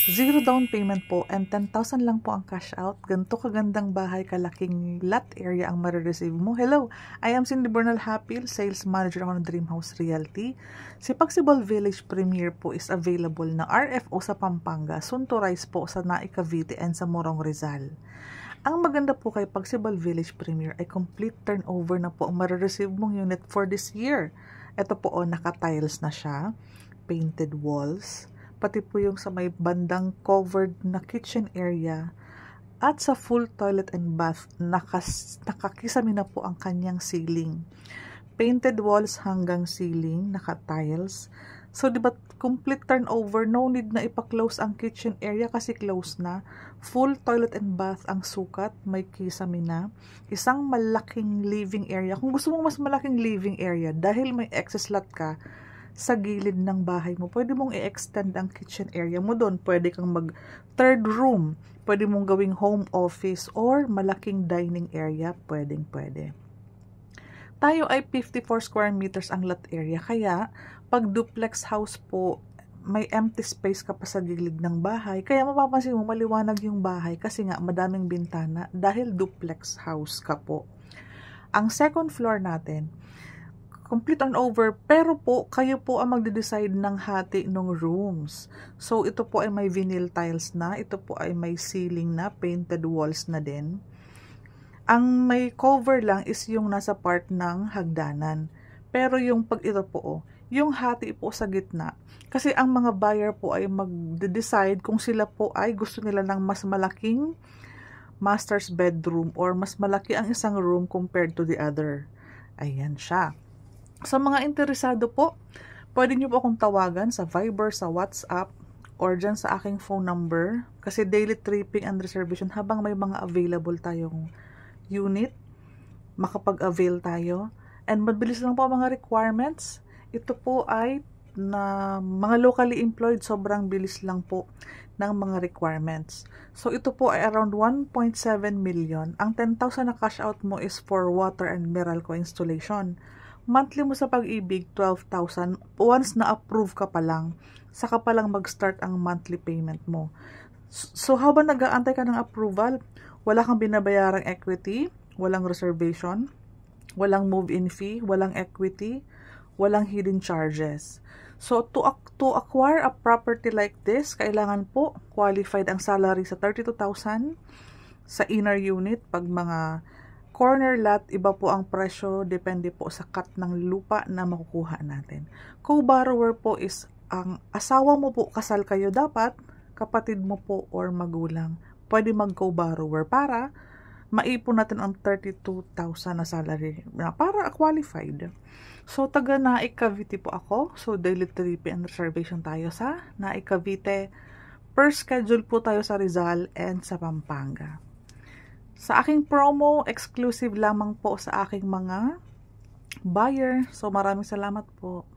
0 down payment po and 10,000 lang po ang cash out. Ganito kagandang bahay, kalaking lot area ang marireceive mo. Hello, I am Cindy Bernal Hapil, Sales Manager ako ng Dream House Realty. Si Pagsibol Village Premier po is available na RFO sa Pampanga, soon to rise po sa Naik Cavite and sa Morong Rizal. Ang maganda po kay Pagsibol Village Premier ay complete turnover na po ang marireceive mong unit for this year. Ito po naka-tiles na siya, painted walls, pati po yung sa may bandang covered na kitchen area at sa full toilet and bath, nakakisami na po ang kanyang ceiling. Painted walls hanggang ceiling, naka-tiles. So, diba, complete turnover, no need na ipa-close ang kitchen area kasi close na. Full toilet and bath ang sukat, may kisame na. Isang malaking living area. Kung gusto mo mas malaking living area, dahil may excess lot ka, sa gilid ng bahay mo, pwede mong i-extend ang kitchen area mo doon. Pwede kang mag third room, pwede mong gawing home office or malaking dining area, pwede. Tayo ay 54 square meters ang lot area, kaya pag duplex house po, may empty space ka pa sa gilid ng bahay, kaya mapapansin mo maliwanag yung bahay kasi nga madaming bintana dahil duplex house ka po. Ang second floor natin, complete turnover, pero po, kayo po ang magde-decide ng hati ng rooms. So, ito po ay may vinyl tiles na, ito po ay may ceiling na, painted walls na din. Ang may cover lang is yung nasa part ng hagdanan. Pero yung pag ito po, yung hati po sa gitna. Kasi ang mga buyer po ay magde-decide kung sila po ay gusto nila ng mas malaking master's bedroom or mas malaki ang isang room compared to the other. Ayan siya. Sa mga interesado po, pwede nyo po akong tawagan sa Viber, sa WhatsApp, or dyan sa aking phone number. Kasi daily tripping and reservation habang may mga available tayong unit, makapag-avail tayo. And mabilis lang po ang mga requirements. Ito po ay na mga locally employed, sobrang bilis lang po ng mga requirements. So, ito po ay around 1.7 million. Ang 10,000 na cash out mo is for water and Meralco installation. Monthly mo sa Pag-ibig, 12,000. Once na-approve ka pa lang, saka pa lang mag-start ang monthly payment mo. So, habang nag-aantay ka ng approval, wala kang binabayarang equity, walang reservation, walang move-in fee, walang equity, walang hidden charges. So, to acquire a property like this, kailangan po qualified ang salary sa 32,000 sa inner unit. Pag mga corner lot, iba po ang presyo, depende po sa cut ng lupa na makukuha natin. Co-borrower po is ang asawa mo po, kasal kayo, dapat kapatid mo po or magulang. Pwede mag-co-borrower para maipon natin ang 32,000 na salary para qualified. So, taga Naik Cavite po ako. So, daily tripping and reservation tayo sa Naik Cavite. Per schedule po tayo sa Rizal and sa Pampanga. Sa aking promo, exclusive lamang po sa aking mga buyer. So, maraming salamat po.